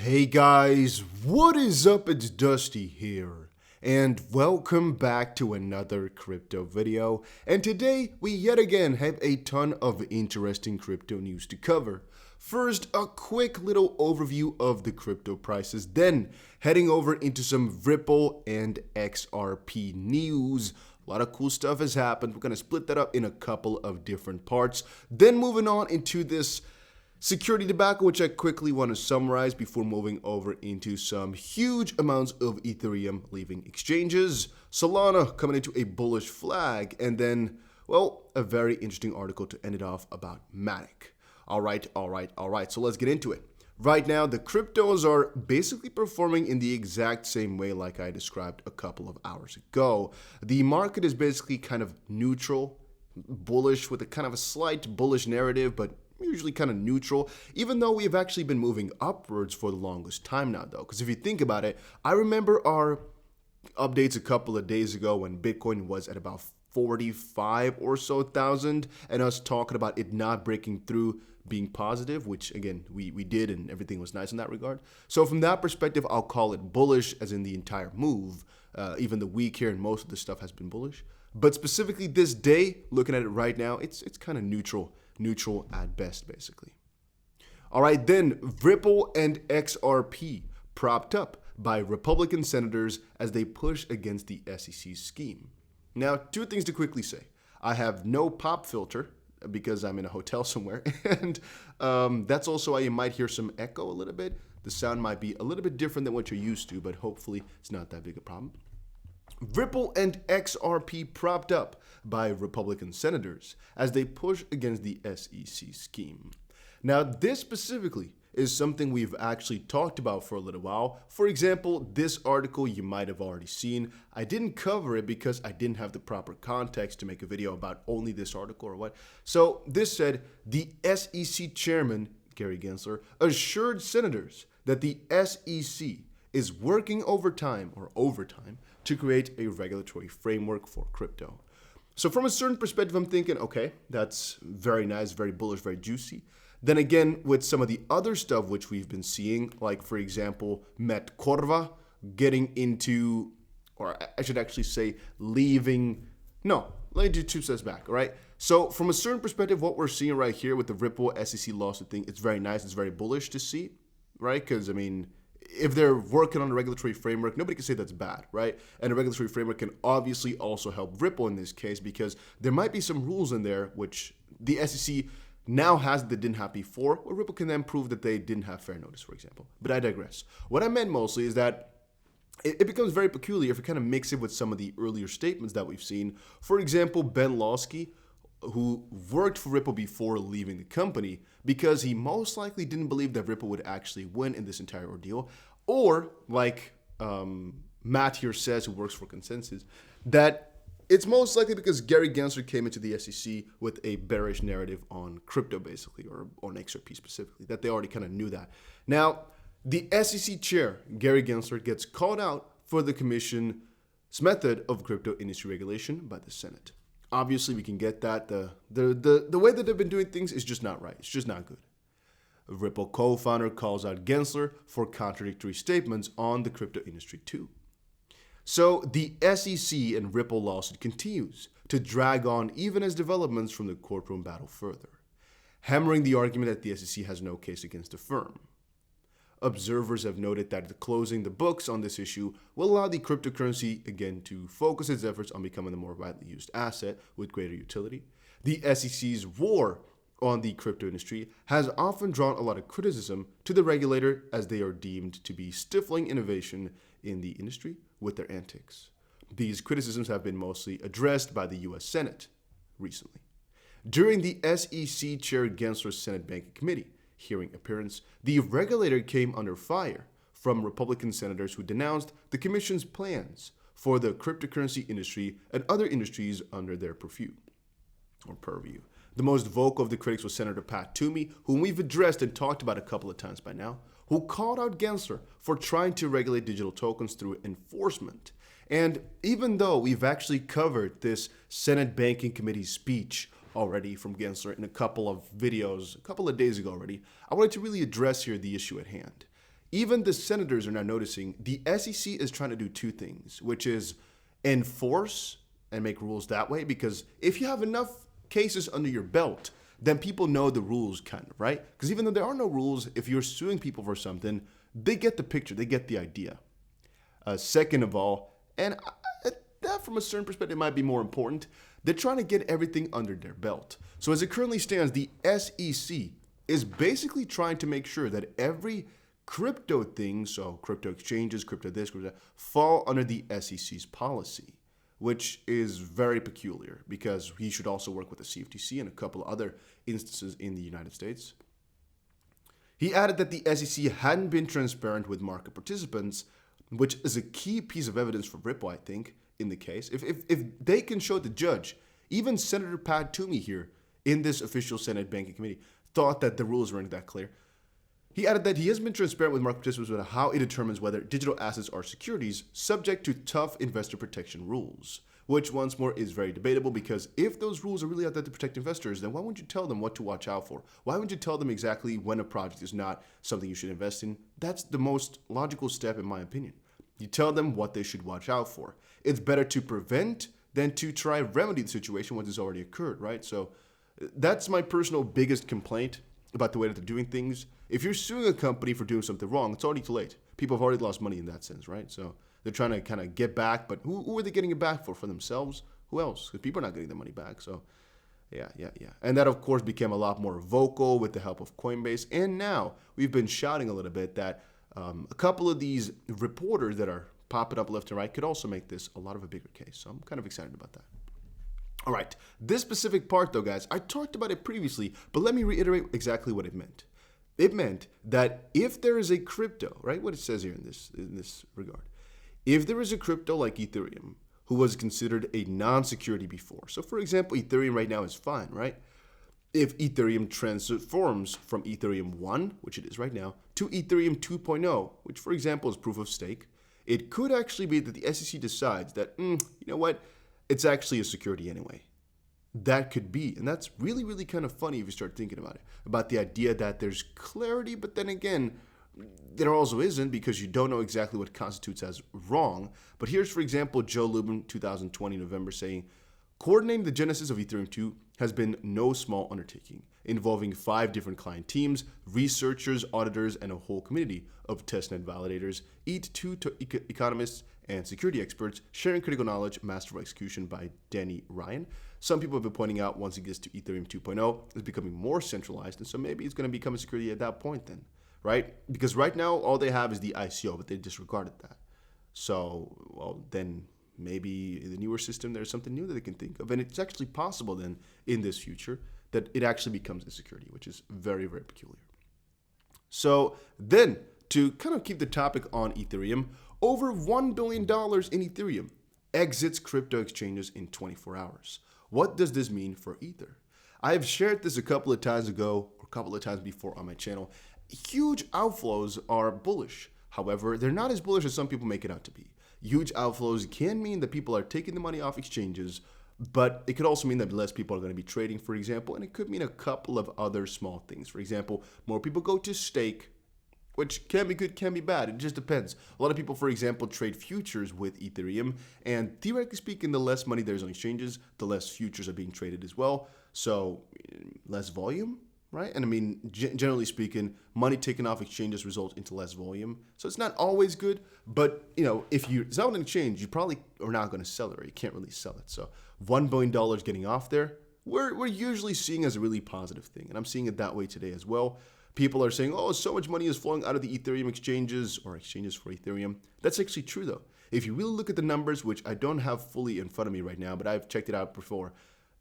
Hey guys, what is up? It's Dusty here, and welcome back to another crypto video. And today we yet again have a ton of interesting crypto news to cover. First, a quick little overview of the crypto prices, then heading over into some Ripple and XRP news. A lot of cool stuff has happened. We're going to split that up in a couple of different parts. Then moving on into this security debacle, which I quickly want to summarize before moving over into some huge amounts of Ethereum leaving exchanges, Solana coming into a bullish flag, and then, well, a very interesting article to end it off about Matic. All right. So let's get into it. Right now, the cryptos are basically performing in the exact same way like I described a couple of hours ago. The market is basically kind of neutral, bullish with a kind of a slight bullish narrative, but usually kind of neutral, even though we've actually been moving upwards for the longest time now, though. Because if you think about it, I remember our updates a couple of days ago when Bitcoin was at about 45 or so thousand, and us talking about it not breaking through being positive, which again we did, and everything was nice in that regard. So from that perspective, I'll call it bullish, as in the entire move. Even the week here and most of the stuff has been bullish, but specifically this day, looking at it right now, it's kind of neutral at best, basically. All right, then Ripple and XRP propped up by Republican senators as they push against the SEC scheme. Now, two things to quickly say. I have no pop filter because I'm in a hotel somewhere, and that's also why you might hear some echo a little bit. The sound might be a little bit different than what you're used to, but hopefully it's not that big a problem. Ripple and XRP propped up by Republican senators as they push against the SEC scheme. Now, this specifically is something we've actually talked about for a little while. For example, this article you might have already seen. I didn't cover it because I didn't have the proper context to make a video about only this article or what. So this said, the SEC chairman, Gary Gensler, assured senators that the SEC is working overtime to create a regulatory framework for crypto. So from a certain perspective, I'm thinking, okay, that's very nice, very bullish, very juicy. Then again, with some of the other stuff which we've been seeing, like for example, Met Corva getting into, or I should actually say leaving, no, let me do two steps back, all right? So from a certain perspective, what we're seeing right here with the Ripple SEC lawsuit thing, it's very nice, it's very bullish to see, right? Because I mean, if they're working on a regulatory framework, nobody can say that's bad, right? And a regulatory framework can obviously also help Ripple in this case, because there might be some rules in there which the SEC now has that didn't have before, or Ripple can then prove that they didn't have fair notice, for example. But I digress. What I meant mostly is that it becomes very peculiar if you kind of mix it with some of the earlier statements that we've seen. For example, Ben Lawsky, who worked for Ripple before leaving the company, because he most likely didn't believe that Ripple would actually win in this entire ordeal, or like Matt here says, who works for Consensus, that it's most likely because Gary Gensler came into the SEC with a bearish narrative on crypto, basically, or on XRP specifically, that they already kind of knew that. Now, the SEC chair, Gary Gensler, gets called out for the commission's method of crypto industry regulation by the Senate. Obviously, we can get that. The way that they've been doing things is just not right. It's just not good. A Ripple co-founder calls out Gensler for contradictory statements on the crypto industry too. So the SEC and Ripple lawsuit continues to drag on even as developments from the courtroom battle further, hammering the argument that the SEC has no case against the firm. Observers have noted that closing the books on this issue will allow the cryptocurrency again to focus its efforts on becoming a more widely used asset with greater utility. The SEC's war on the crypto industry has often drawn a lot of criticism to the regulator, as they are deemed to be stifling innovation in the industry with their antics. These criticisms have been mostly addressed by the US Senate recently. During the SEC Chair Gensler's Senate Banking Committee hearing appearance, the regulator came under fire from Republican senators who denounced the Commission's plans for the cryptocurrency industry and other industries under their purview. The most vocal of the critics was Senator Pat Toomey, whom we've addressed and talked about a couple of times by now, who called out Gensler for trying to regulate digital tokens through enforcement. And even though we've actually covered this Senate Banking Committee speech already from Gensler in a couple of videos, a couple of days ago already, I wanted to really address here the issue at hand. even the senators are now noticing the SEC is trying to do two things, which is enforce and make rules that way, because if you have enough cases under your belt, then people know the rules kind of, right? Because even though there are no rules, if you're suing people for something, they get the picture, they get the idea. Second of all, and that from a certain perspective might be more important, they're trying to get everything under their belt. So as it currently stands, the SEC is basically trying to make sure that every crypto thing, so crypto exchanges, crypto this, crypto that, fall under the SEC's policy, which is very peculiar because he should also work with the CFTC and a couple of other instances in the United States. He added that the SEC hadn't been transparent with market participants, which is a key piece of evidence for Ripple, I think, in the case. If they can show the judge, even Senator Pat Toomey here in this official Senate Banking Committee thought that the rules weren't that clear. He added that he has been transparent with market participants about how it determines whether digital assets are securities subject to tough investor protection rules, which once more is very debatable because if those rules are really out there to protect investors, then why wouldn't you tell them what to watch out for? Why wouldn't you tell them exactly when a project is not something you should invest in? That's the most logical step in my opinion. You tell them what they should watch out for. It's better to prevent than to try to remedy the situation once it's already occurred, right? So that's my personal biggest complaint about the way that they're doing things. If you're suing a company for doing something wrong, it's already too late. People have already lost money in that sense, right? So they're trying to kind of get back, but who are they getting it back for? For themselves? Who else? Because people are not getting their money back. So yeah. And that, of course, became a lot more vocal with the help of Coinbase. And now we've been shouting a little bit that a couple of these reporters that are popping up left and right could also make this a lot of a bigger case. So I'm kind of excited about that. All right, this specific part though, guys, I talked about it previously, but let me reiterate exactly what it meant. It meant that if there is a crypto, right, what it says here in this regard, if there is a crypto like Ethereum who was considered a non-security before, so for example, Ethereum right now is fine, right? If Ethereum transforms from Ethereum 1, which it is right now, to Ethereum 2.0, which for example is proof of stake, it could actually be that the SEC decides that, you know what, it's actually a security anyway. That could be, and that's really, really kind of funny if you start thinking about it, about the idea that there's clarity, but then again, there also isn't because you don't know exactly what constitutes as wrong. But here's, for example, Joe Lubin, 2020, November, saying, coordinating the genesis of Ethereum 2 has been no small undertaking, involving 5 different client teams, researchers, auditors, and a whole community of testnet validators, each 2 economists and security experts sharing critical knowledge, master of execution by Danny Ryan. Some people have been pointing out once it gets to Ethereum 2.0, it's becoming more centralized, and so maybe it's going to become a security at that point then, right? Because right now, all they have is the ICO, but they disregarded that. So, well, then maybe in the newer system, there's something new that they can think of. And it's actually possible then in this future that it actually becomes a security, which is very, very peculiar. So then to kind of keep the topic on Ethereum, over $1 billion in Ethereum exits crypto exchanges in 24 hours. What does this mean for Ether? I have shared this a couple of times ago or a couple of times before on my channel. Huge outflows are bullish. However, they're not as bullish as some people make it out to be. Huge outflows can mean that people are taking the money off exchanges, but it could also mean that less people are going to be trading, for example, and it could mean a couple of other small things. For example, more people go to stake, which can be good, can be bad. It just depends. A lot of people, for example, trade futures with Ethereum, and theoretically speaking, the less money there's on exchanges, the less futures are being traded as well. So less volume, right? And I mean, generally speaking, money taken off exchanges results into less volume. So it's not always good, but you know, if you sell an exchange, you probably are not going to sell it, or you can't really sell it. So $1 billion getting off there, we're usually seeing as a really positive thing. And I'm seeing it that way today as well. People are saying, oh, so much money is flowing out of the Ethereum exchanges or exchanges for Ethereum. That's actually true, though. If you really look at the numbers, which I don't have fully in front of me right now, but I've checked it out before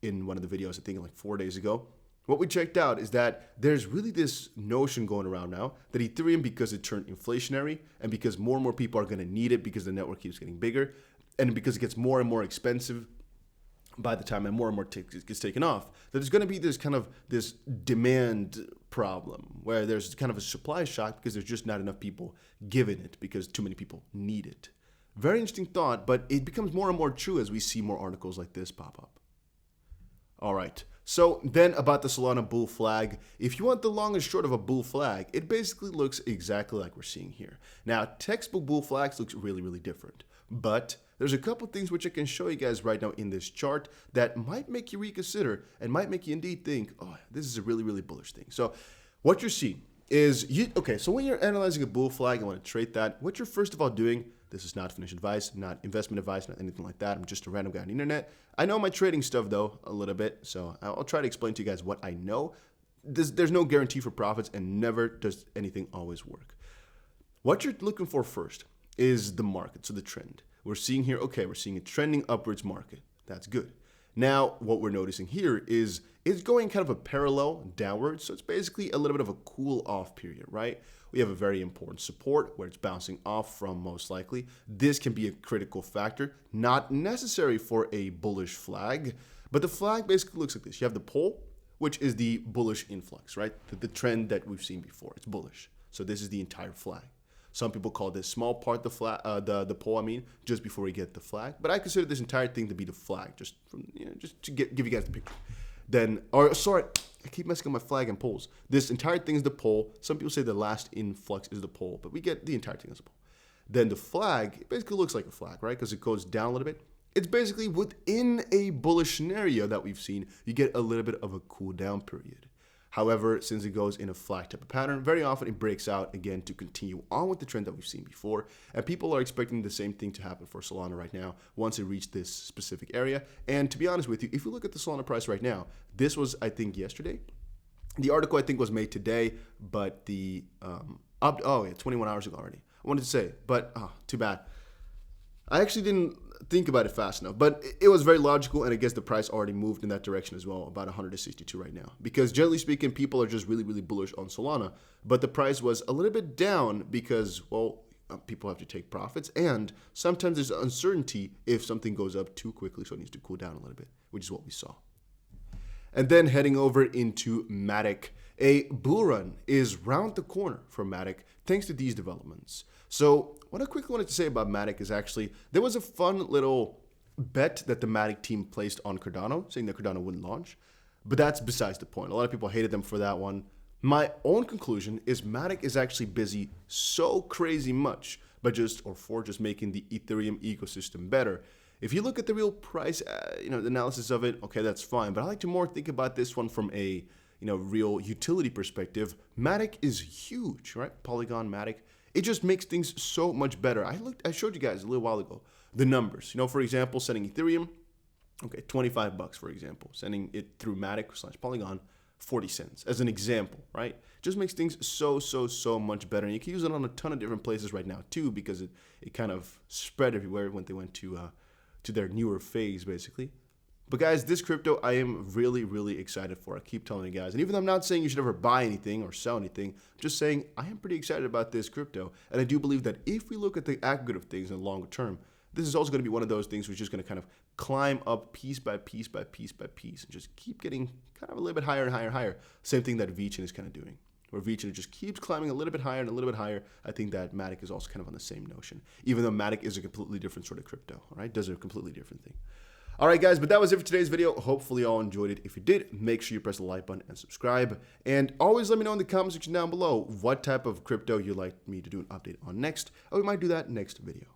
in one of the videos, I think like 4 days ago. What we checked out is that there's really this notion going around now that Ethereum, because it turned inflationary and because more and more people are going to need it because the network keeps getting bigger and because it gets more and more expensive by the time and more gets taken off, that there's going to be this kind of this demand problem where there's kind of a supply shock because there's just not enough people giving it because too many people need it. Very interesting thought, but it becomes more and more true as we see more articles like this pop up. All right, So then about the Solana bull flag, if you want the long and short of a bull flag, it basically looks exactly like we're seeing here. Now, textbook bull flags looks really, really different, but there's a couple things which I can show you guys right now in this chart that might make you reconsider and might make you indeed think, oh, this is a really, really bullish thing. So what you're seeing is, so when you're analyzing a bull flag and want to trade that, what you're first of all doing, this is not financial advice, not investment advice, not anything like that. I'm just a random guy on the internet. I know my trading stuff though, a little bit. So I'll try to explain to you guys what I know. There's no guarantee for profits and never does anything always work. What you're looking for first is the market, so the trend. We're seeing here, okay, we're seeing a trending upwards market. That's good. Now, what we're noticing here is it's going kind of a parallel downwards. So it's basically a little bit of a cool off period, right? We have a very important support where it's bouncing off from most likely. This can be a critical factor, not necessary for a bullish flag, but the flag basically looks like this. You have the pole, which is the bullish influx, right? The trend that we've seen before, it's bullish. So this is the entire flag. Some people call this small part the pole, I mean, just before we get the flag. But I consider this entire thing to be the flag, just to give you guys the picture. Then, I keep messing up my flag and poles. This entire thing is the pole. Some people say the last influx is the pole, but we get the entire thing as a pole. Then the flag, it basically looks like a flag, right? Because it goes down a little bit. It's basically within a bullish scenario that we've seen, you get a little bit of a cool down period. However, since it goes in a flag type of pattern, very often it breaks out again to continue on with the trend that we've seen before. And people are expecting the same thing to happen for Solana right now once it reached this specific area. And to be honest with you, if you look at the Solana price right now, this was, I think, yesterday. The article, I think, was made today, but the 21 hours ago already. I wanted to say, but too bad. I actually didn't think about it fast enough, but it was very logical, and I guess the price already moved in that direction as well, about 162 right now. Because generally speaking, people are just really, really bullish on Solana, but the price was a little bit down because, well, people have to take profits, and sometimes there's uncertainty if something goes up too quickly, so it needs to cool down a little bit, which is what we saw. And then heading over into Matic, a bull run is round the corner for Matic thanks to these developments. So what I quickly wanted to say about Matic is actually there was a fun little bet that the Matic team placed on Cardano, saying that Cardano wouldn't launch. But that's besides the point. A lot of people hated them for that one. My own conclusion is Matic is actually busy so crazy much for just making the Ethereum ecosystem better. If you look at the real price, the analysis of it, okay, that's fine. But I like to more think about this one from a, real utility perspective. Matic is huge, right? Polygon, Matic. It just makes things so much better. I showed you guys a little while ago the numbers. For example, sending Ethereum, okay, $25 for example. Sending it through Matic/Polygon, 40 cents as an example, right? Just makes things so much better. And you can use it on a ton of different places right now too, because it kind of spread everywhere when they went to their newer phase, basically. But guys, this crypto I am really, really excited for. I keep telling you guys. And even though I'm not saying you should ever buy anything or sell anything, I'm just saying I am pretty excited about this crypto. And I do believe that if we look at the aggregate of things in the longer term, this is also going to be one of those things which is going to kind of climb up piece by piece by piece by piece and just keep getting kind of a little bit higher and higher and higher. Same thing that VeChain is kind of doing, where VeChain just keeps climbing a little bit higher and a little bit higher. I think that Matic is also kind of on the same notion, even though Matic is a completely different sort of crypto, all right? Does a completely different thing. All right, guys, but that was it for today's video. Hopefully you all enjoyed it. If you did, make sure you press the like button and subscribe. And always let me know in the comment section down below what type of crypto you'd like me to do an update on next. And we might do that next video.